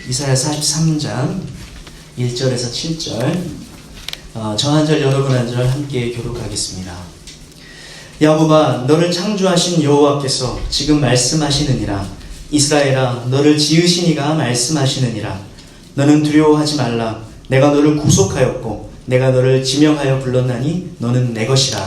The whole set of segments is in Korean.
이사야 43장 1절에서 7절 저 한 절 여러분 한 절 함께 교독하겠습니다. 야곱아 너를 창조하신 여호와께서 지금 말씀하시느니라. 이스라엘아 너를 지으신 이가 말씀하시느니라. 너는 두려워하지 말라. 내가 너를 구속하였고 내가 너를 지명하여 불렀나니 너는 내 것이라.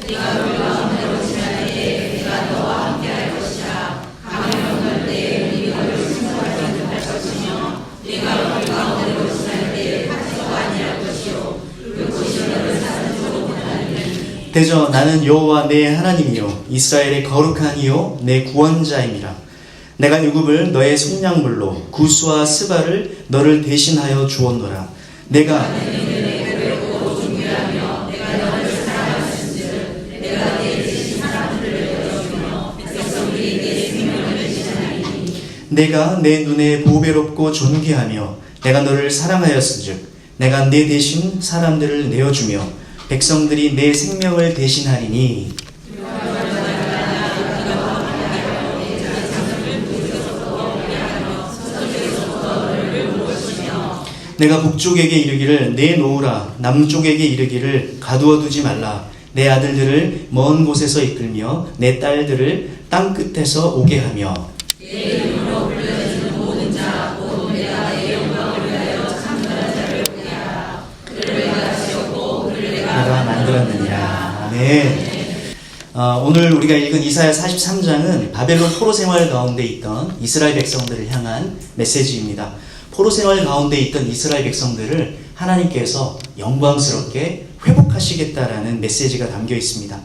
내가 너를 가운데 거치할 때에 내가 너와 함께할 것이라. 강을 때 네 너를 승소하지 못할 것이며 내가 너를 가운데 거치할 때에 파티가 아니할 것이요 그곳이 너를 사는 쪽으로 보내리니. 대저 나는 여호와 내 하나님이요 이스라엘의 거룩한 이요 내 구원자임이라. 내가 유굽을 너의 속량물로 구스와 스바를 너를 대신하여 주었노라. 내가 내가 내 눈에 보배롭고 존귀하며 내가 너를 사랑하였은즉 내가 내 대신 사람들을 내어주며 백성들이 내 생명을 대신하리니. 내가 북쪽에게 이르기를 내놓으라. 남쪽에게 이르기를 가두어두지 말라. 내 아들들을 먼 곳에서 이끌며 내 딸들을 땅 끝에서 오게 하며 내 이름으로 불려지는 모든 자 곧 내가 내 영광을 위하여 창조한 자를 보게 하라. 그를 내가 지었고 그를 내가 만들었느니라. 아멘. 오늘 우리가 읽은 이사야 43장은 바벨론 포로 생활 가운데 있던 이스라엘 백성들을 향한 메시지입니다. 포로 생활 가운데 있던 이스라엘 백성들을 하나님께서 영광스럽게 회복하시겠다라는 메시지가 담겨 있습니다.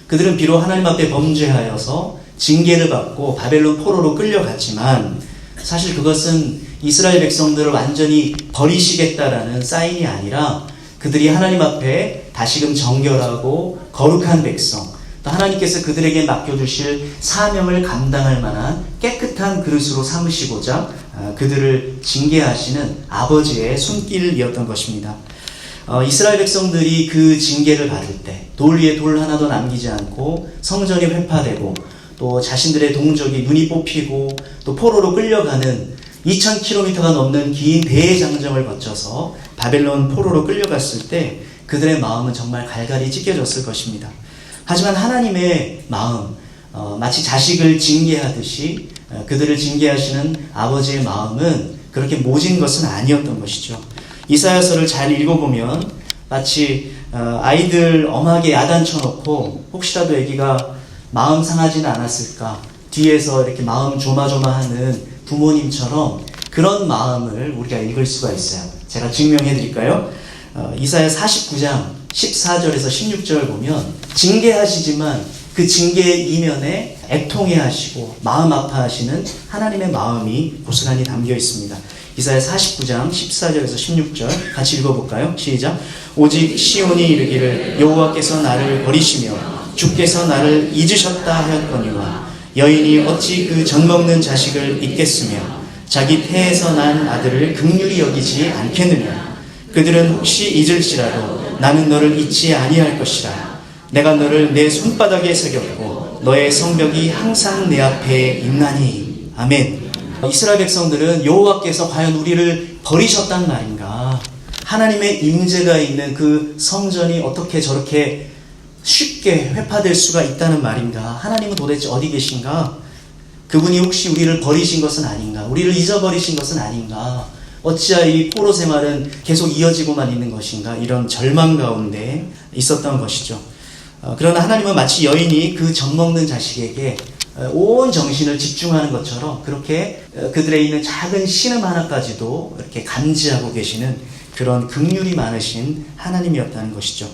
그들은 비록 하나님 앞에 범죄하여서 징계를 받고 바벨론 포로로 끌려갔지만 사실 그것은 이스라엘 백성들을 완전히 버리시겠다라는 사인이 아니라 그들이 하나님 앞에 다시금 정결하고 거룩한 백성, 또 하나님께서 그들에게 맡겨주실 사명을 감당할 만한 깨끗한 그릇으로 삼으시고자 그들을 징계하시는 아버지의 손길이었던 것입니다. 이스라엘 백성들이 그 징계를 받을 때 돌 위에 돌 하나도 남기지 않고 성전이 회파되고 또 자신들의 동족이 눈이 뽑히고 또 포로로 끌려가는 2000km가 넘는 긴 대장정을 거쳐서 바벨론 포로로 끌려갔을 때 그들의 마음은 정말 갈갈이 찢겨졌을 것입니다. 하지만 하나님의 마음, 마치 자식을 징계하듯이 그들을 징계하시는 아버지의 마음은 그렇게 모진 것은 아니었던 것이죠. 이사야서를 잘 읽어보면 마치 아이들 엄하게 야단쳐놓고 혹시라도 아기가 마음 상하지는 않았을까 뒤에서 이렇게 마음 조마조마하는 부모님처럼 그런 마음을 우리가 읽을 수가 있어요. 제가 증명해 드릴까요? 이사야 49장 14절에서 16절 보면 징계하시지만 그 징계의 이면에 애통해 하시고 마음 아파하시는 하나님의 마음이 고스란히 담겨 있습니다. 이사야 49장 14절에서 16절 같이 읽어볼까요? 시작. 오직 시온이 이르기를 여호와께서 나를 버리시며 주께서 나를 잊으셨다 하였거니와 여인이 어찌 그 젖먹는 자식을 잊겠으며 자기 태에서 난 아들을 긍휼히 여기지 않겠느냐. 그들은 혹시 잊을지라도 나는 너를 잊지 아니할 것이라. 내가 너를 내 손바닥에 새겼고 너의 성벽이 항상 내 앞에 있나니. 아멘. 이스라엘 백성들은 여호와께서 과연 우리를 버리셨단 말인가? 하나님의 임재가 있는 그 성전이 어떻게 저렇게 쉽게 회파될 수가 있다는 말인가? 하나님은 도대체 어디 계신가? 그분이 혹시 우리를 버리신 것은 아닌가? 우리를 잊어버리신 것은 아닌가? 어찌하여 이 포로 생활은 계속 이어지고만 있는 것인가? 이런 절망 가운데 있었던 것이죠. 그러나 하나님은 마치 여인이 그 젖먹는 자식에게 온 정신을 집중하는 것처럼 그렇게 그들에 있는 작은 신음 하나까지도 이렇게 감지하고 계시는 그런 긍휼이 많으신 하나님이었다는 것이죠.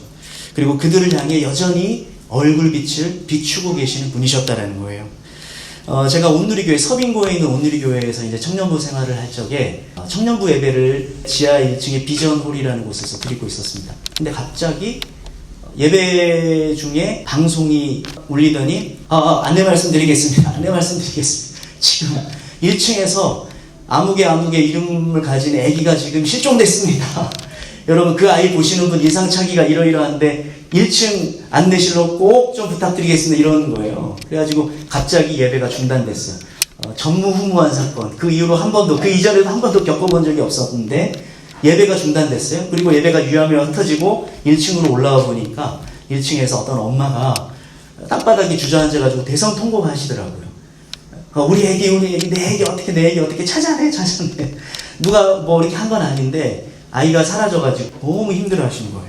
그리고 그들을 향해 여전히 얼굴빛을 비추고 계시는 분이셨다는 거예요. 제가 온누리교회 서빙고에 있는 온누리교회에서 이제 청년부 생활을 할 적에 청년부 예배를 지하 1층의 비전홀이라는 곳에서 드리고 있었습니다. 근데 갑자기 예배 중에 방송이 울리더니 안내 말씀드리겠습니다. 지금 1층에서 아무개 이름을 가진 아기가 지금 실종됐습니다. 여러분 그 아이 보시는 분 예상차기가 이러이러한데 1층 안내실로 꼭 좀 부탁드리겠습니다 이러는 거예요. 그래가지고 갑자기 예배가 중단됐어요. 전무후무한 사건. 그 이후로 한 번도, 그 이전에도 한 번도 겪어본 적이 없었는데 예배가 중단됐어요. 그리고 예배가 유야무야 흩어지고 1층으로 올라와 보니까 1층에서 어떤 엄마가 땅바닥에 주저앉아가지고 대성통곡 하시더라고요. 우리 애기, 내 애기 어떻게 찾아내. 누가 뭐 이렇게 한 건 아닌데 아이가 사라져가지고 너무 힘들어 하시는 거예요.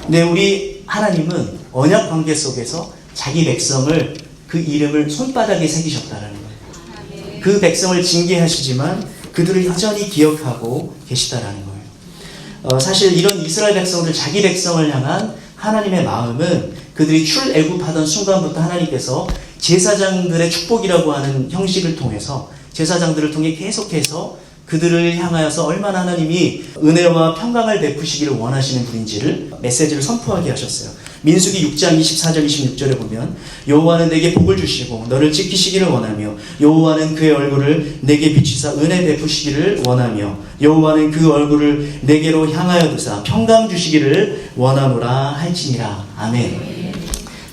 근데 우리 하나님은 언약 관계 속에서 자기 백성을 그 이름을 손바닥에 새기셨다라는 거예요. 그 백성을 징계하시지만 그들을 여전히 기억하고 계시다라는 거예요. 사실 이런 이스라엘 백성들, 자기 백성을 향한 하나님의 마음은 그들이 출애굽하던 순간부터 하나님께서 제사장들의 축복이라고 하는 형식을 통해서 제사장들을 통해 계속해서 그들을 향하여서 얼마나 하나님이 은혜와 평강을 베푸시기를 원하시는 분인지를 메시지를 선포하게 하셨어요. 민수기 6장 24절 26절에 보면 여호와는 내게 복을 주시고 너를 지키시기를 원하며 여호와는 그의 얼굴을 내게 비추사 은혜 베푸시기를 원하며 여호와는 그 얼굴을 내게로 향하여 두사 평강 주시기를 원하노라 할지니라. 아멘.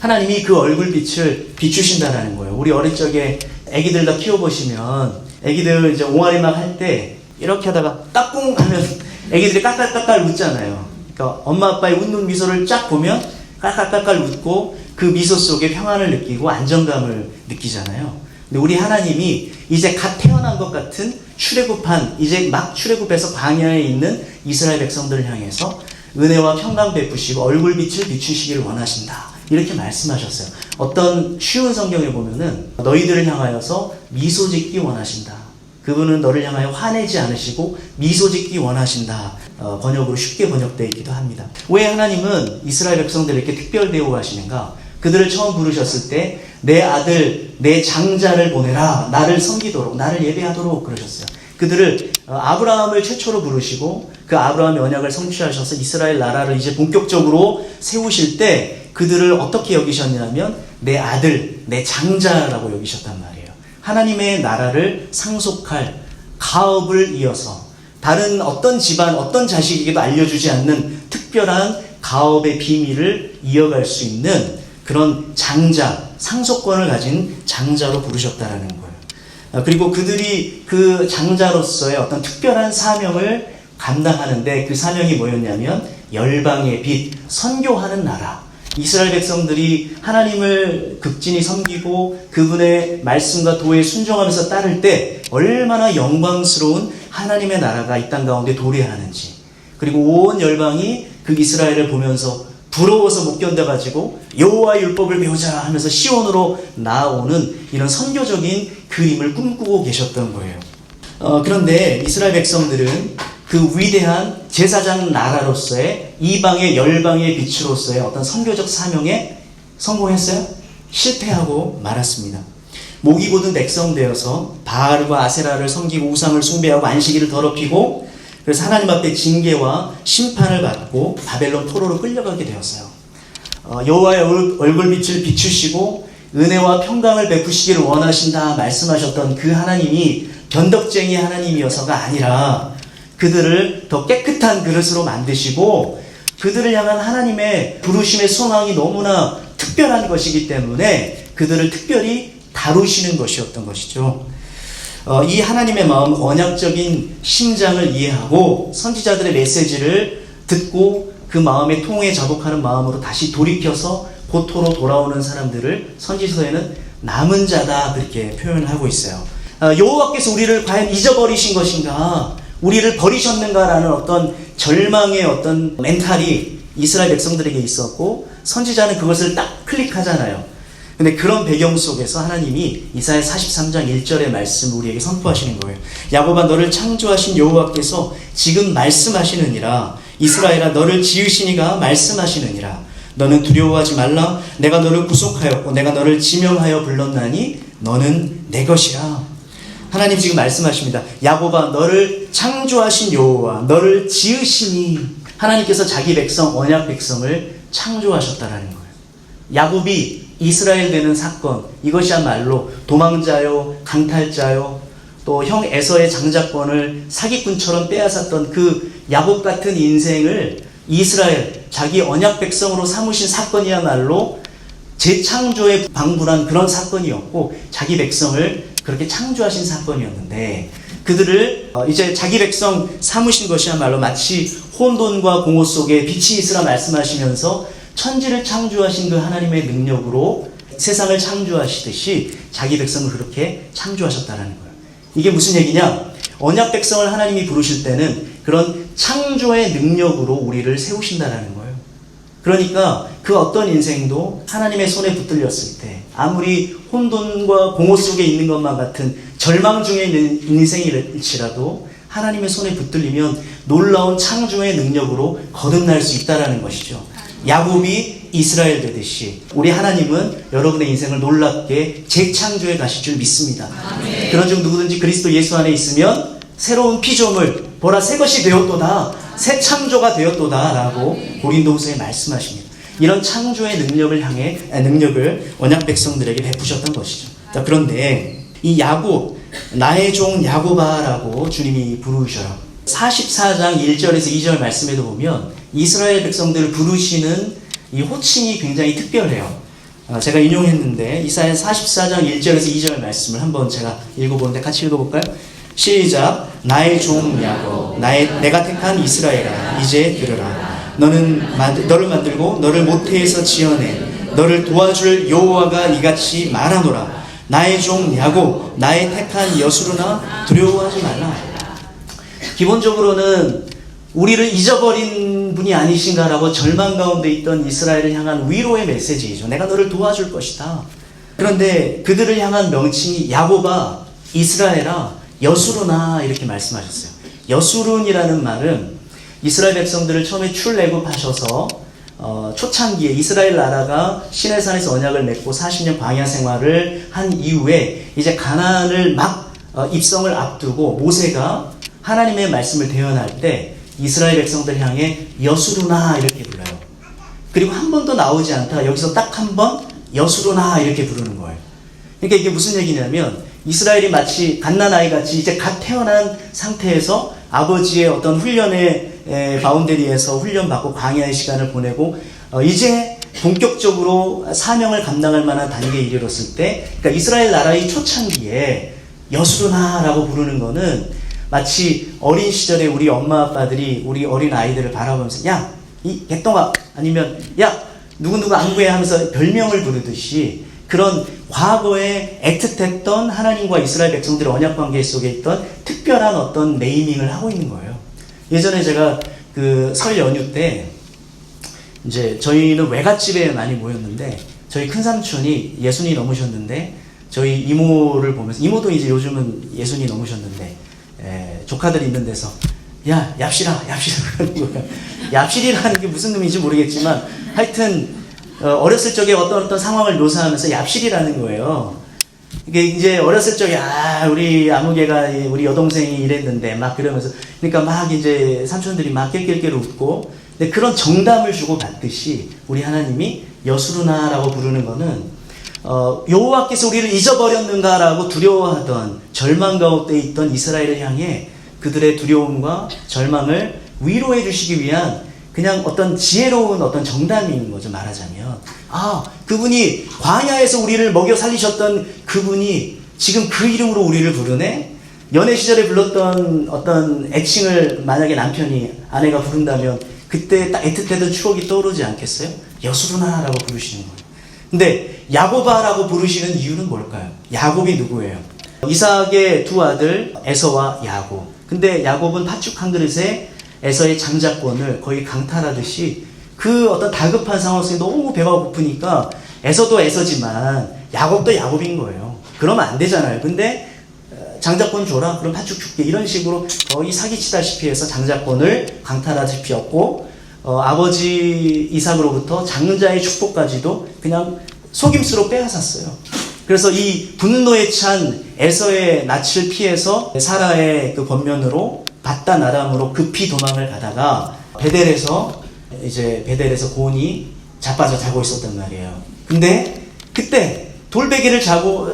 하나님이 그 얼굴빛을 비추신다라는 거예요. 우리 어릴 적에 애기들 다 키워보시면 애기들 이제 옹알이 막 할 때 이렇게 하다가 까꿍 하면 애기들이 깔깔깔깔 웃잖아요. 그러니까 엄마 아빠의 웃는 미소를 쫙 보면 깔깔깔깔 웃고 그 미소 속에 평안을 느끼고 안정감을 느끼잖아요. 근데 우리 하나님이 이제 갓 태어난 것 같은 출애굽한, 이제 막 출애굽해서 광야에 있는 이스라엘 백성들을 향해서 은혜와 평강 베푸시고 얼굴빛을 비추시기를 원하신다. 이렇게 말씀하셨어요. 어떤 쉬운 성경에 보면은 너희들을 향하여서 미소 짓기 원하신다. 그분은 너를 향하여 화내지 않으시고 미소 짓기 원하신다. 번역으로 쉽게 번역되어 있기도 합니다. 왜 하나님은 이스라엘 백성들을 이렇게 특별 대우하시는가? 그들을 처음 부르셨을 때 내 아들, 내 장자를 보내라. 나를 섬기도록, 나를 예배하도록 그러셨어요. 그들을 아브라함을 최초로 부르시고 그 아브라함의 언약을 성취하셔서 이스라엘 나라를 이제 본격적으로 세우실 때 그들을 어떻게 여기셨냐면 내 아들, 내 장자라고 여기셨단 말이에요. 하나님의 나라를 상속할 가업을 이어서 다른 어떤 집안, 어떤 자식에게도 알려주지 않는 특별한 가업의 비밀을 이어갈 수 있는 그런 장자, 상속권을 가진 장자로 부르셨다라는 거예요. 그리고 그들이 그 장자로서의 어떤 특별한 사명을 감당하는데 그 사명이 뭐였냐면 열방의 빛, 선교하는 나라. 이스라엘 백성들이 하나님을 극진히 섬기고 그분의 말씀과 도에 순종하면서 따를 때 얼마나 영광스러운 하나님의 나라가 이 땅 가운데 도래하는지, 그리고 온 열방이 그 이스라엘을 보면서 부러워서 못 견뎌가지고 여호와의 율법을 배우자 하면서 시온으로 나아오는 이런 선교적인 그림을 꿈꾸고 계셨던 거예요. 그런데 이스라엘 백성들은 그 위대한 제사장 나라로서의 이방의 열방의 빛으로서의 어떤 선교적 사명에 성공했어요? 실패하고 말았습니다. 목이 곧은 백성 되어서 바알과 아세라를 섬기고 우상을 숭배하고 안식일을 더럽히고 그래서 하나님 앞에 징계와 심판을 받고 바벨론 포로로 끌려가게 되었어요. 여호와의 얼굴빛을 비추시고 은혜와 평강을 베푸시기를 원하신다 말씀하셨던 그 하나님이 변덕쟁이 하나님이어서가 아니라 그들을 더 깨끗한 그릇으로 만드시고 그들을 향한 하나님의 부르심의 소망이 너무나 특별한 것이기 때문에 그들을 특별히 다루시는 것이었던 것이죠. 이 하나님의 마음, 언약적인 심장을 이해하고 선지자들의 메시지를 듣고 그 마음의 통에 자복하는 마음으로 다시 돌이켜서 고토로 돌아오는 사람들을 선지서에는 남은 자다 그렇게 표현을 하고 있어요. 여호와께서 우리를 과연 잊어버리신 것인가? 우리를 버리셨는가라는 어떤 절망의 어떤 멘탈이 이스라엘 백성들에게 있었고 선지자는 그것을 딱 클릭하잖아요. 근데 그런 배경 속에서 하나님이 이사야 43장 1절의 말씀을 우리에게 선포하시는 거예요. 야곱아 너를 창조하신 여호와께서 지금 말씀하시느니라. 이스라엘아 너를 지으시니가 말씀하시느니라. 너는 두려워하지 말라. 내가 너를 구속하였고 내가 너를 지명하여 불렀나니 너는 내 것이라. 하나님 지금 말씀하십니다. 야곱아 너를 창조하신 여호와 너를 지으시니. 하나님께서 자기 백성 언약 백성을 창조하셨다라는 거예요. 야곱이 이스라엘 되는 사건, 이것이야말로 도망자요, 강탈자요, 또 형 에서의 장자권을 사기꾼처럼 빼앗았던 그 야곱 같은 인생을 이스라엘, 자기 언약 백성으로 삼으신 사건이야말로 재창조에 방불한 그런 사건이었고 자기 백성을 그렇게 창조하신 사건이었는데 그들을 이제 자기 백성 삼으신 것이야말로 마치 혼돈과 공허 속에 빛이 있으라 말씀하시면서 천지를 창조하신 그 하나님의 능력으로 세상을 창조하시듯이 자기 백성을 그렇게 창조하셨다라는 거예요. 이게 무슨 얘기냐? 언약 백성을 하나님이 부르실 때는 그런 창조의 능력으로 우리를 세우신다라는 거예요. 그러니까 그 어떤 인생도 하나님의 손에 붙들렸을 때 아무리 혼돈과 공허 속에 있는 것만 같은 절망 중에 있는 인생일지라도 하나님의 손에 붙들리면 놀라운 창조의 능력으로 거듭날 수 있다라는 것이죠. 야곱이 이스라엘 되듯이 우리 하나님은 여러분의 인생을 놀랍게 재창조해 가실 줄 믿습니다. 아멘. 그런 중 누구든지 그리스도 예수 안에 있으면 새로운 피조물 보라 새 것이 되었도다 새 창조가 되었도다 라고 고린도후서에 말씀하십니다. 이런 창조의 능력을 언약 백성들에게 베푸셨던 것이죠. 자, 그런데 이 야곱 나의 종 야곱아라고 주님이 부르셔요. 44장 1절에서 2절 말씀에도 보면 이스라엘 백성들을 부르시는 이 호칭이 굉장히 특별해요. 제가 인용했는데 이사야 44장 1절에서 2절 말씀을 한번 제가 읽어보는데 같이 읽어볼까요? 시작. 나의 종 야곱 내가 택한 이스라엘아 이제 들으라. 너를 만들고 너를 모태에서 지어낸 너를 도와줄 여호와가 이같이 말하노라. 나의 종 야곱 나의 택한 여수르나 두려워하지 말라. 기본적으로는 우리를 잊어버린 분이 아니신가라고 절망 가운데 있던 이스라엘을 향한 위로의 메시지이죠. 내가 너를 도와줄 것이다. 그런데 그들을 향한 명칭이 야곱아 이스라엘아 여수르나 이렇게 말씀하셨어요. 여수른이라는 말은 이스라엘 백성들을 처음에 출애굽하셔서 초창기에 이스라엘 나라가 시내산에서 언약을 맺고 40년 광야 생활을 한 이후에 이제 가나안을 막 입성을 앞두고 모세가 하나님의 말씀을 대언할 때 이스라엘 백성들 향해 여수르나 이렇게 불러요. 그리고 한 번도 나오지 않다 여기서 딱 한 번 여수르나 이렇게 부르는 거예요. 그러니까 이게 무슨 얘기냐면 이스라엘이 마치 갓난아이 같이 이제 갓 태어난 상태에서 아버지의 어떤 훈련의 바운더리에서 훈련받고 광야의 시간을 보내고 이제 본격적으로 사명을 감당할 만한 단계에 이르렀을 때 그러니까 이스라엘 나라의 초창기에 여수르나라고 부르는 거는 마치 어린 시절에 우리 엄마 아빠들이 우리 어린 아이들을 바라보면서 야 이 개똥아 아니면 야 누구누구 안구해 하면서 별명을 부르듯이 그런 과거에 애틋했던 하나님과 이스라엘 백성들의 언약 관계 속에 있던 특별한 어떤 네이밍을 하고 있는 거예요. 예전에 제가 그 설 연휴 때 이제 저희는 외갓집에 많이 모였는데 저희 큰 삼촌이 60이 넘으셨는데 저희 이모를 보면서 이모도 이제 요즘은 60이 넘으셨는데 조카들이 있는 데서 야 얍실아 하는 거예요. 얍실이라는 게 무슨 의미인지 모르겠지만 하여튼 어렸을 적에 어떤 상황을 묘사하면서 얍실이라는 거예요. 이게 이제 어렸을 적에 우리 아무개가 우리 여동생이 이랬는데 막 그러면서 그러니까 막 이제 삼촌들이 막 낄낄낄 웃고 근데 그런 정담을 주고 받듯이 우리 하나님이 여수르나라고 부르는 거는 여호와께서 우리를 잊어버렸는가라고 두려워하던 절망 가운데 있던 이스라엘을 향해 그들의 두려움과 절망을 위로해 주시기 위한 그냥 어떤 지혜로운 어떤 정담인 거죠. 말하자면 그분이 광야에서 우리를 먹여 살리셨던 그분이 지금 그 이름으로 우리를 부르네. 연애 시절에 불렀던 어떤 애칭을 만약에 남편이 아내가 부른다면 그때 딱 애틋했던 추억이 떠오르지 않겠어요? 여수르나라고 부르시는 거예요. 근데 야곱아라고 부르시는 이유는 뭘까요? 야곱이 누구예요? 이삭의 두 아들 에서와 야곱. 근데 야곱은 팥죽 한 그릇에 에서의 장자권을 거의 강탈하듯이 그 어떤 다급한 상황 속에 너무 배가 고프니까 에서도 에서지만 야곱도 야곱인 거예요. 그러면 안 되잖아요. 근데 장자권 줘라 그럼 팥죽 줄게 이런 식으로 거의 사기치다시피 해서 장자권을 강탈하다시피 했고 아버지 이삭으로부터 장자의 축복까지도 그냥 속임수로 빼앗았어요. 그래서 이 분노에 찬 에서의 낯을 피해서 사라의 그 권면으로 바단 아람으로 급히 도망을 가다가 베델에서 고온이 자빠져 자고 있었단 말이에요. 근데 그때 돌베개를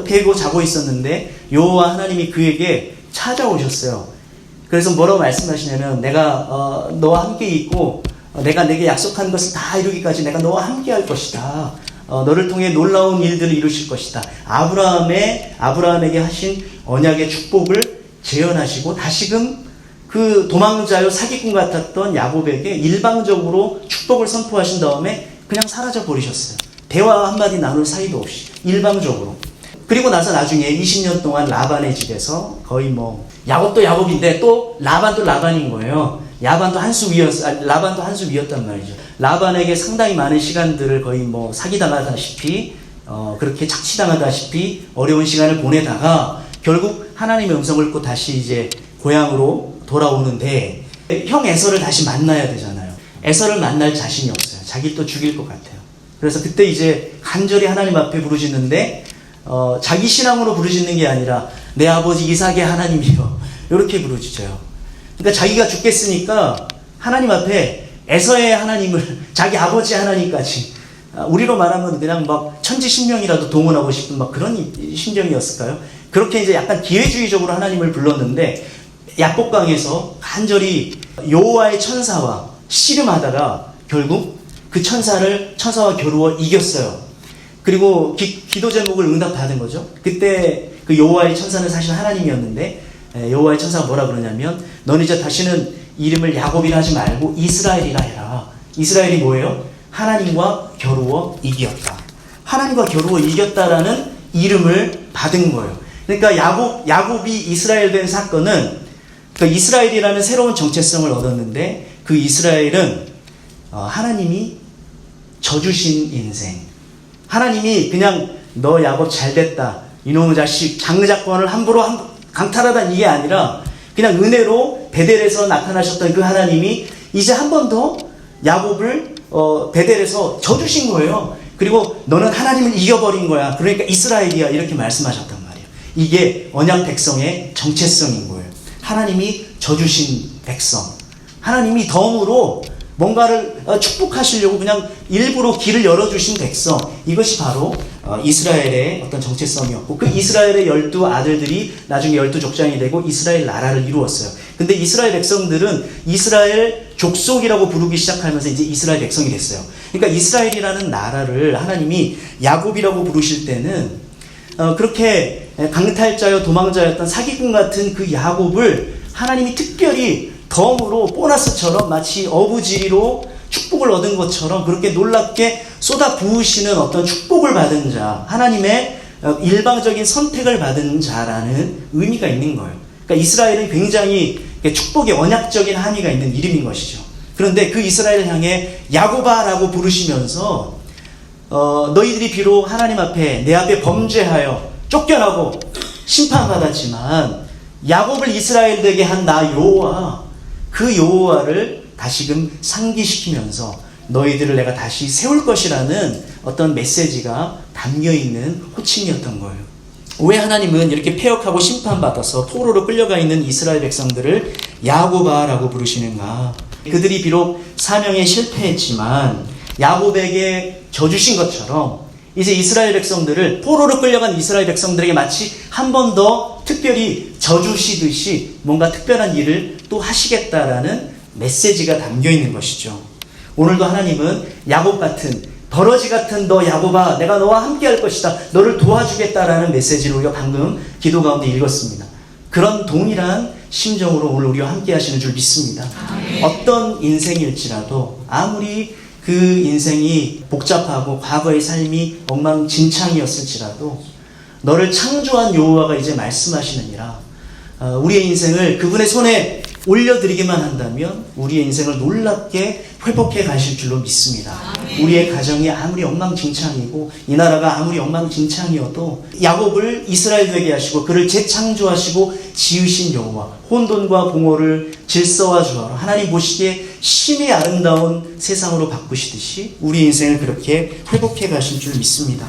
베고 자고 있었는데 여호와 하나님이 그에게 찾아오셨어요. 그래서 뭐라고 말씀하시냐면 내가 너와 함께 있고 내가 내게 약속한 것을 다 이루기까지 내가 너와 함께 할 것이다. 너를 통해 놀라운 일들을 이루실 것이다. 아브라함에게 하신 언약의 축복을 재현하시고 다시금 그 도망자요 사기꾼 같았던 야곱에게 일방적으로 축복을 선포하신 다음에 그냥 사라져 버리셨어요. 대화 한마디 나눌 사이도 없이 일방적으로. 그리고 나서 나중에 20년 동안 라반의 집에서 거의 야곱도 야곱인데 또 라반도 라반인 거예요. 라반도 한 수 위였단 말이죠. 라반에게 상당히 많은 시간들을 거의 사기당하다시피 그렇게 착취당하다시피 어려운 시간을 보내다가 결국 하나님의 음성을 듣고 다시 이제 고향으로 돌아오는데 형 에서를 다시 만나야 되잖아요. 에서를 만날 자신이 없어요. 자기를 또 죽일 것 같아요. 그래서 그때 이제 간절히 하나님 앞에 부르짖는데 자기 신앙으로 부르짖는 게 아니라 내 아버지 이삭의 하나님이요 이렇게 부르짖어요. 그러니까 자기가 죽겠으니까 하나님 앞에 에서의 하나님을 자기 아버지의 하나님까지 우리로 말하면 그냥 천지신명이라도 동원하고 싶은 그런 심정이었을까요? 그렇게 이제 약간 기회주의적으로 하나님을 불렀는데 야복강에서 간절히 여호와의 천사와 씨름하다가 결국 그 천사와 겨루어 이겼어요. 그리고 기도 제목을 응답받은 거죠. 그때 그 여호와의 천사는 사실 하나님이었는데 여호와의 천사가 뭐라 그러냐면 너는 이제 다시는 이름을 야곱이라 하지 말고 이스라엘이라 해라. 이스라엘이 뭐예요? 하나님과 겨루어 이겼다. 하나님과 겨루어 이겼다라는 이름을 받은 거예요. 그러니까 야곱이 이스라엘 된 사건은 그 이스라엘이라는 새로운 정체성을 얻었는데 그 이스라엘은 하나님이 져주신 인생. 하나님이 그냥 너 야곱 잘됐다. 이놈의 자식 장자권을 함부로 강탈하다는 이게 아니라 그냥 은혜로 베델에서 나타나셨던 그 하나님이 이제 한 번 더 야곱을 베델에서 져주신 거예요. 그리고 너는 하나님을 이겨버린 거야. 그러니까 이스라엘이야. 이렇게 말씀하셨단 말이에요. 이게 언약 백성의 정체성인 거예요. 하나님이 져주신 백성. 하나님이 덤으로 뭔가를 축복하시려고 그냥 일부러 길을 열어주신 백성. 이것이 바로 이스라엘의 어떤 정체성이었고 그 이스라엘의 12 아들들이 나중에 12족장이 되고 이스라엘 나라를 이루었어요. 근데 이스라엘 백성들은 이스라엘 족속이라고 부르기 시작하면서 이제 이스라엘 백성이 됐어요. 그러니까 이스라엘이라는 나라를 하나님이 야곱이라고 부르실 때는 그렇게 강탈자여 도망자였던 사기꾼 같은 그 야곱을 하나님이 특별히 덤으로 보너스처럼 마치 어부지리로 축복을 얻은 것처럼 그렇게 놀랍게 쏟아 부으시는 어떤 축복을 받은 자, 하나님의 일방적인 선택을 받은 자라는 의미가 있는 거예요. 그러니까 이스라엘은 굉장히 축복의 언약적인 함의가 있는 이름인 것이죠. 그런데 그 이스라엘을 향해 야곱아라고 부르시면서 너희들이 비록 하나님 앞에 내 앞에 범죄하여 쫓겨나고 심판받았지만 야곱을 이스라엘 되게 한 나 여호와 그 여호와를 다시금 상기시키면서 너희들을 내가 다시 세울 것이라는 어떤 메시지가 담겨있는 호칭이었던 거예요. 왜 하나님은 이렇게 폐역하고 심판받아서 포로로 끌려가 있는 이스라엘 백성들을 야곱아라고 부르시는가? 그들이 비록 사명에 실패했지만 야곱에게 져주신 것처럼 이제 이스라엘 백성들을 포로로 끌려간 이스라엘 백성들에게 마치 한 번 더 특별히 져주시듯이 뭔가 특별한 일을 또 하시겠다라는 메시지가 담겨있는 것이죠. 오늘도 하나님은 야곱 같은 버러지 같은 너 야곱아 내가 너와 함께 할 것이다. 너를 도와주겠다라는 메시지를 우리가 방금 기도 가운데 읽었습니다. 그런 동일한 심정으로 오늘 우리와 함께 하시는 줄 믿습니다. 어떤 인생일지라도 아무리 그 인생이 복잡하고 과거의 삶이 엉망진창이었을지라도 너를 창조한 여호와가 이제 말씀하시느니라. 우리의 인생을 그분의 손에 올려드리기만 한다면 우리의 인생을 놀랍게 회복해 가실 줄로 믿습니다. 우리의 가정이 아무리 엉망진창이고 이 나라가 아무리 엉망진창이어도 야곱을 이스라엘 되게 하시고 그를 재창조하시고 지으신 여호와 혼돈과 공허를 질서와 조화로 하나님 보시기에 심히 아름다운 세상으로 바꾸시듯이 우리 인생을 그렇게 회복해 가실 줄 믿습니다.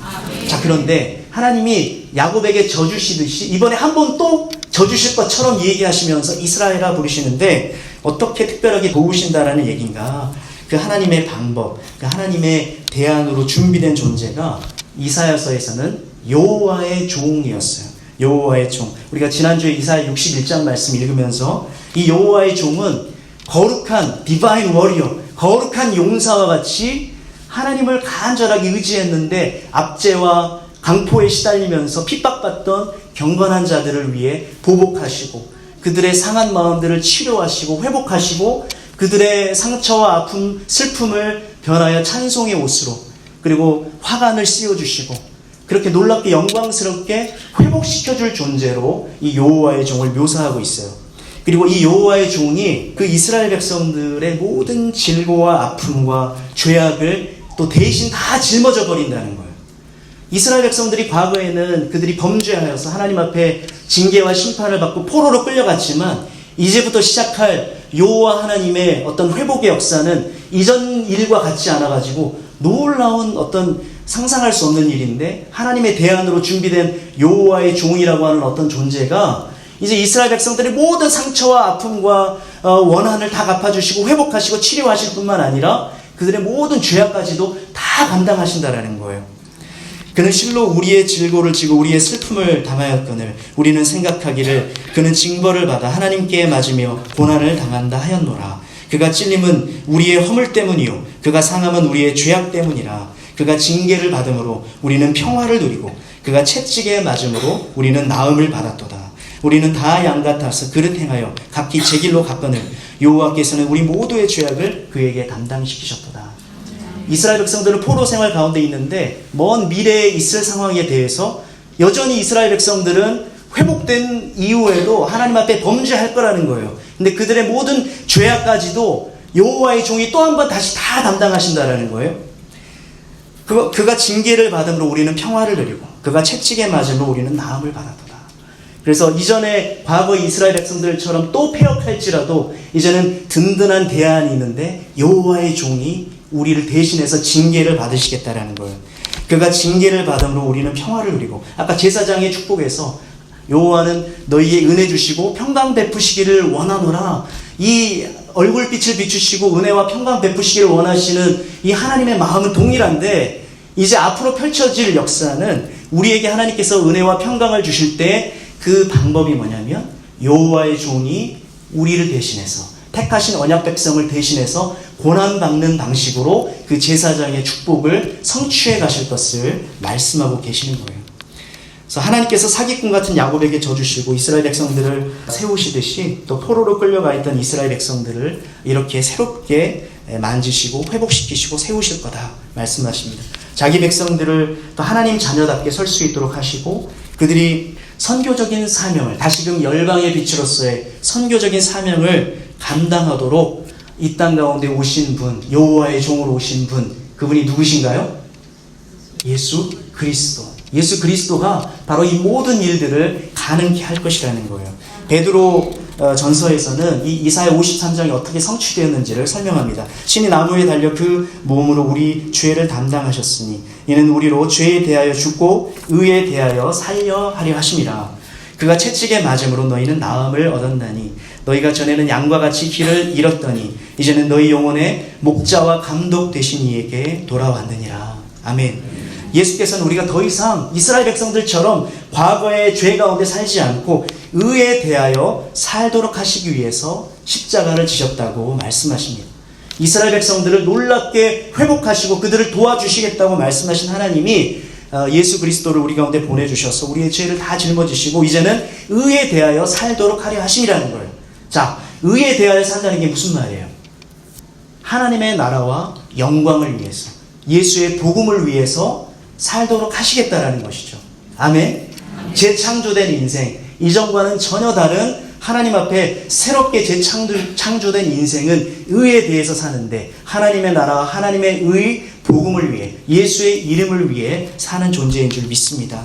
자, 그런데 하나님이 야곱에게 져주시듯이 이번에 한 번 또 져주실 것처럼 얘기하시면서 이스라엘아 부르시는데 어떻게 특별하게 도우신다라는 얘기인가? 그 하나님의 방법, 그 하나님의 대안으로 준비된 존재가 이사야서에서는 여호와의 종이었어요. 여호와의 종. 우리가 지난주에 이사야 61장 말씀 읽으면서 이 여호와의 종은 거룩한 디바인 워리어, 거룩한 용사와 같이 하나님을 간절하게 의지했는데 압제와 강포에 시달리면서 핍박받던 경건한 자들을 위해 보복하시고 그들의 상한 마음들을 치료하시고 회복하시고 그들의 상처와 아픔, 슬픔을 변하여 찬송의 옷으로 그리고 화관을 씌워주시고 그렇게 놀랍게 영광스럽게 회복시켜줄 존재로 이 여호와의 종을 묘사하고 있어요. 그리고 이 여호와의 종이 그 이스라엘 백성들의 모든 질고와 아픔과 죄악을 또 대신 다 짊어져 버린다는 거예요. 이스라엘 백성들이 과거에는 그들이 범죄하여서 하나님 앞에 징계와 심판을 받고 포로로 끌려갔지만 이제부터 시작할 여호와 하나님의 어떤 회복의 역사는 이전 일과 같지 않아가지고 놀라운 어떤 상상할 수 없는 일인데 하나님의 대안으로 준비된 여호와의 종이라고 하는 어떤 존재가 이제 이스라엘 백성들의 모든 상처와 아픔과 원한을 다 갚아주시고 회복하시고 치료하실 뿐만 아니라 그들의 모든 죄악까지도 다 감당하신다라는 거예요. 그는 실로 우리의 질고를 지고 우리의 슬픔을 당하였거늘 우리는 생각하기를 그는 징벌을 받아 하나님께 맞으며 고난을 당한다 하였노라. 그가 찔림은 우리의 허물 때문이요 그가 상함은 우리의 죄악 때문이라. 그가 징계를 받음으로 우리는 평화를 누리고 그가 채찍에 맞음으로 우리는 나음을 받았도다. 우리는 다 양같아서 그릇 행하여 각기 제 길로 갔거늘 여호와께서는 우리 모두의 죄악을 그에게 담당시키셨도다. 이스라엘 백성들은 포로 생활 가운데 있는데 먼 미래에 있을 상황에 대해서 여전히 이스라엘 백성들은 회복된 이후에도 하나님 앞에 범죄할 거라는 거예요. 근데 그들의 모든 죄악까지도 여호와의 종이 또 한 번 다시 다 담당하신다라는 거예요. 그가 징계를 받음으로 우리는 평화를 누리고 그가 채찍에 맞음으로 우리는 나음을 받았도다. 그래서 이전에 과거 이스라엘 백성들처럼 또 패역할지라도 이제는 든든한 대안이 있는데 여호와의 종이 우리를 대신해서 징계를 받으시겠다라는 거예요. 그가 징계를 받음으로 우리는 평화를 누리고 아까 제사장의 축복에서 여호와는 너희에게 은혜 주시고 평강 베푸시기를 원하노라. 이 얼굴빛을 비추시고 은혜와 평강 베푸시기를 원하시는 이 하나님의 마음은 동일한데 이제 앞으로 펼쳐질 역사는 우리에게 하나님께서 은혜와 평강을 주실 때 그 방법이 뭐냐면 여호와의 종이 우리를 대신해서 택하신 언약 백성을 대신해서 고난받는 방식으로 그 제사장의 축복을 성취해 가실 것을 말씀하고 계시는 거예요. 그래서 하나님께서 사기꾼 같은 야곱에게 져주시고 이스라엘 백성들을 세우시듯이 또 포로로 끌려가 있던 이스라엘 백성들을 이렇게 새롭게 만지시고 회복시키시고 세우실 거다 말씀하십니다. 자기 백성들을 또 하나님 자녀답게 설 수 있도록 하시고 그들이 선교적인 사명을 다시금 열방의 빛으로서의 선교적인 사명을 감당하도록 이 땅 가운데 오신 분, 여호와의 종으로 오신 분, 그분이 누구신가요? 예수 그리스도. 예수 그리스도가 바로 이 모든 일들을 가능케 할 것이라는 거예요. 베드로 전서에서는 이 이사야 53장이 어떻게 성취되었는지를 설명합니다. 신이 나무에 달려 그 몸으로 우리 죄를 담당하셨으니 이는 우리로 죄에 대하여 죽고 의에 대하여 살려 하려 하심이라. 그가 채찍에 맞음으로 너희는 나음을 얻었나니 너희가 전에는 양과 같이 길을 잃었더니 이제는 너희 영혼의 목자와 감독 되신 이에게 돌아왔느니라. 아멘. 예수께서는 우리가 더 이상 이스라엘 백성들처럼 과거의 죄 가운데 살지 않고 의에 대하여 살도록 하시기 위해서 십자가를 지셨다고 말씀하십니다. 이스라엘 백성들을 놀랍게 회복하시고 그들을 도와주시겠다고 말씀하신 하나님이 예수 그리스도를 우리 가운데 보내주셔서 우리의 죄를 다 짊어지시고 이제는 의에 대하여 살도록 하려 하심이라는 거예요. 자, 의에 대하여 산다는 게 무슨 말이에요? 하나님의 나라와 영광을 위해서 예수의 복음을 위해서 살도록 하시겠다라는 것이죠. 아멘. 재창조된 인생, 이전과는 전혀 다른 하나님 앞에 새롭게 재창조된 인생은 의에 대해서 사는데 하나님의 나라와 하나님의 의 복음을 위해 예수의 이름을 위해 사는 존재인 줄 믿습니다.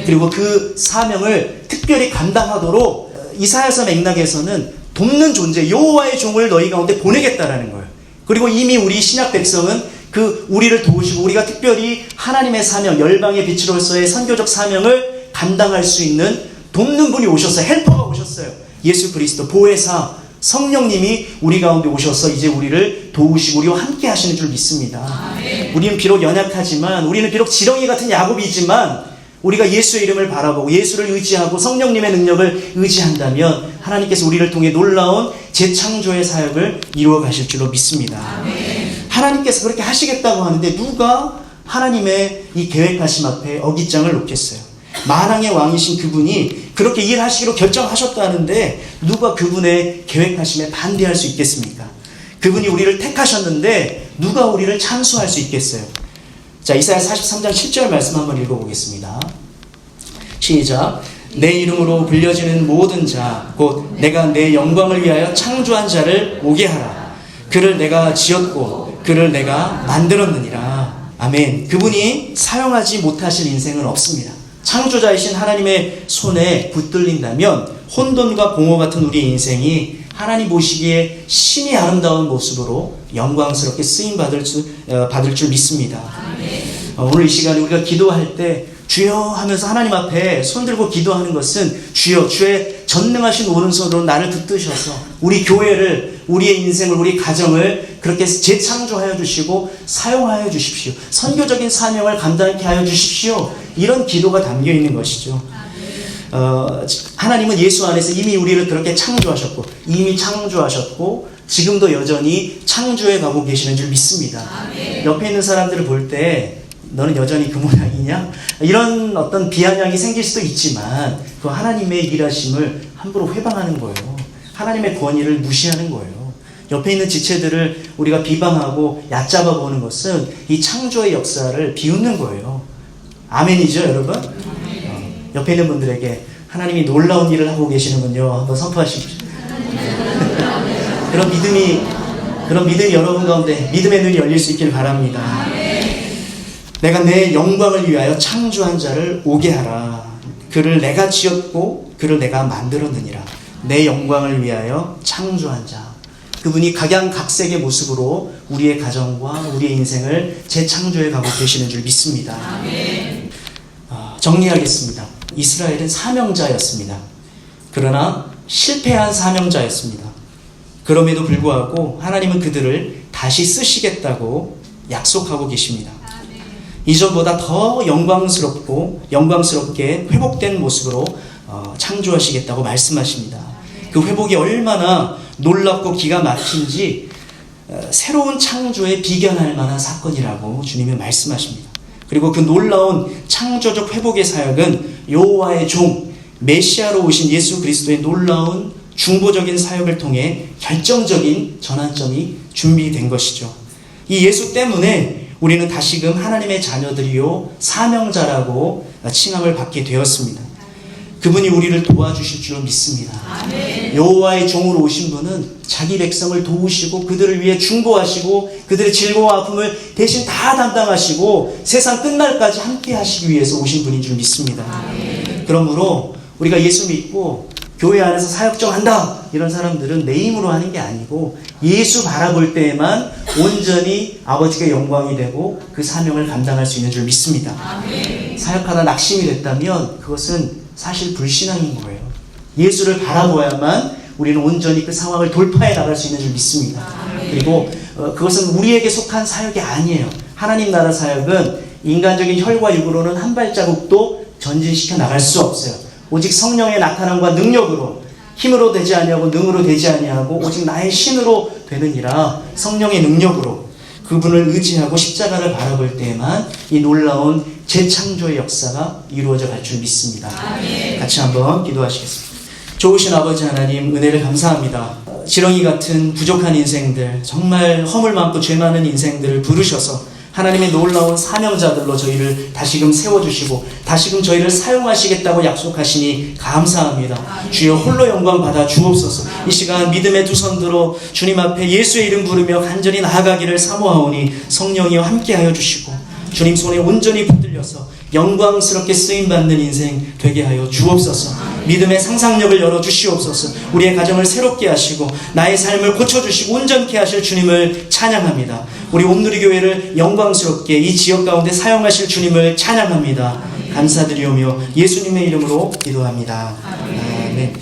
그리고 그 사명을 특별히 감당하도록 이사야서 맥락에서는 돕는 존재 여호와의 종을 너희 가운데 보내겠다라는 거예요. 그리고 이미 우리 신약 백성은 그 우리를 도우시고 우리가 특별히 하나님의 사명, 열방의 빛으로서의 선교적 사명을 감당할 수 있는 돕는 분이 오셨어요. 헬퍼가 오셨어요. 예수 그리스도 보혜사 성령님이 우리 가운데 오셔서 이제 우리를 도우시고 우리와 함께 하시는 줄 믿습니다. 아멘. 우리는 비록 연약하지만 우리는 비록 지렁이 같은 야곱이지만 우리가 예수의 이름을 바라보고 예수를 의지하고 성령님의 능력을 의지한다면 하나님께서 우리를 통해 놀라운 재창조의 사역을 이루어 가실 줄로 믿습니다. 아멘. 하나님께서 그렇게 하시겠다고 하는데 누가 하나님의 이 계획하심 앞에 어깃장을 놓겠어요? 만왕의 왕이신 그분이 그렇게 일하시기로 결정하셨다는데 누가 그분의 계획하심에 반대할 수 있겠습니까? 그분이 우리를 택하셨는데 누가 우리를 찬수할 수 있겠어요? 자, 이사야 43장 7절 말씀 한번 읽어보겠습니다. 시작. 내 이름으로 불려지는 모든 자 곧 내가 내 영광을 위하여 창조한 자를 오게 하라. 그를 내가 지었고 그를 내가 만들었느니라. 아멘. 그분이 사용하지 못하실 인생은 없습니다. 창조자이신 하나님의 손에 붙들린다면 혼돈과 공허 같은 우리의 인생이 하나님 보시기에 신이 아름다운 모습으로 영광스럽게 쓰임받을 줄 믿습니다. 오늘 이 시간에 우리가 기도할 때 주여 하면서 하나님 앞에 손들고 기도하는 것은 주여 주의 전능하신 오른손으로 나를 붙드셔서 우리 교회를, 우리의 인생을, 우리 가정을 그렇게 재창조하여 주시고 사용하여 주십시오. 선교적인 사명을 감당케 하여 주십시오. 이런 기도가 담겨 있는 것이죠. 하나님은 예수 안에서 이미 우리를 그렇게 창조하셨고 이미 창조하셨고 지금도 여전히 창조해 가고 계시는 줄 믿습니다. 옆에 있는 사람들을 볼 때 너는 여전히 그 모양이냐? 이런 어떤 비아냥이 생길 수도 있지만 그 하나님의 일하심을 함부로 회방하는 거예요. 하나님의 권위를 무시하는 거예요. 옆에 있는 지체들을 우리가 비방하고 얕잡아 보는 것은 이 창조의 역사를 비웃는 거예요. 아멘이죠, 여러분? 옆에 있는 분들에게 하나님이 놀라운 일을 하고 계시는군요. 한번 선포하십시오. 그런 믿음이 여러분 가운데 믿음의 눈이 열릴 수 있길 바랍니다. 내가 내 영광을 위하여 창조한 자를 오게 하라. 그를 내가 지었고 그를 내가 만들었느니라. 내 영광을 위하여 창조한 자. 그분이 각양각색의 모습으로 우리의 가정과 우리의 인생을 재창조해 가고 계시는 줄 믿습니다. 정리하겠습니다. 이스라엘은 사명자였습니다. 그러나 실패한 사명자였습니다. 그럼에도 불구하고 하나님은 그들을 다시 쓰시겠다고 약속하고 계십니다. 이전보다 더 영광스럽게 회복된 모습으로 창조하시겠다고 말씀하십니다. 그 회복이 얼마나 놀랍고 기가 막힌지 새로운 창조에 비견할 만한 사건이라고 주님이 말씀하십니다. 그리고 그 놀라운 창조적 회복의 사역은 여호와의 종 메시아로 오신 예수 그리스도의 놀라운 중보적인 사역을 통해 결정적인 전환점이 준비된 것이죠. 이 예수 때문에 우리는 다시금 하나님의 자녀들이요 사명자라고 칭함을 받게 되었습니다. 그분이 우리를 도와주실 줄 믿습니다. 여호와의 종으로 오신 분은 자기 백성을 도우시고 그들을 위해 중보하시고 그들의 질고와 아픔을 대신 다 담당하시고 세상 끝날까지 함께 하시기 위해서 오신 분인 줄 믿습니다. 그러므로 우리가 예수 믿고 교회 안에서 사역정 한다 이런 사람들은 내 힘으로 하는 게 아니고 예수 바라볼 때에만 온전히 아버지께 영광이 되고 그 사명을 감당할 수 있는 줄 믿습니다. 사역하다 낙심이 됐다면 그것은 사실 불신앙인 거예요. 예수를 바라보아야만 우리는 온전히 그 상황을 돌파해 나갈 수 있는 줄 믿습니다. 그리고 그것은 우리에게 속한 사역이 아니에요. 하나님 나라 사역은 인간적인 혈과 육으로는 한 발자국도 전진시켜 나갈 수 없어요. 오직 성령의 나타남과 능력으로 힘으로 되지 아니하고 능으로 되지 아니하고 오직 나의 신으로 되느니라. 성령의 능력으로 그분을 의지하고 십자가를 바라볼 때에만 이 놀라운 재창조의 역사가 이루어져 갈 줄 믿습니다. 같이 한번 기도하시겠습니다. 좋으신 아버지 하나님 은혜를 감사합니다. 지렁이 같은 부족한 인생들, 정말 허물 많고 죄 많은 인생들을 부르셔서 하나님의 놀라운 사명자들로 저희를 다시금 세워주시고 다시금 저희를 사용하시겠다고 약속하시니 감사합니다. 주여 홀로 영광 받아 주옵소서. 이 시간 믿음의 두 손 들어 주님 앞에 예수의 이름 부르며 간절히 나아가기를 사모하오니 성령이여 함께하여 주시고 주님 손에 온전히 붙들려서 영광스럽게 쓰임받는 인생 되게 하여 주옵소서. 믿음의 상상력을 열어주시옵소서. 우리의 가정을 새롭게 하시고 나의 삶을 고쳐주시고 온전케 하실 주님을 찬양합니다. 우리 온누리교회를 영광스럽게 이 지역 가운데 사용하실 주님을 찬양합니다. 감사드리오며 예수님의 이름으로 기도합니다. 아멘.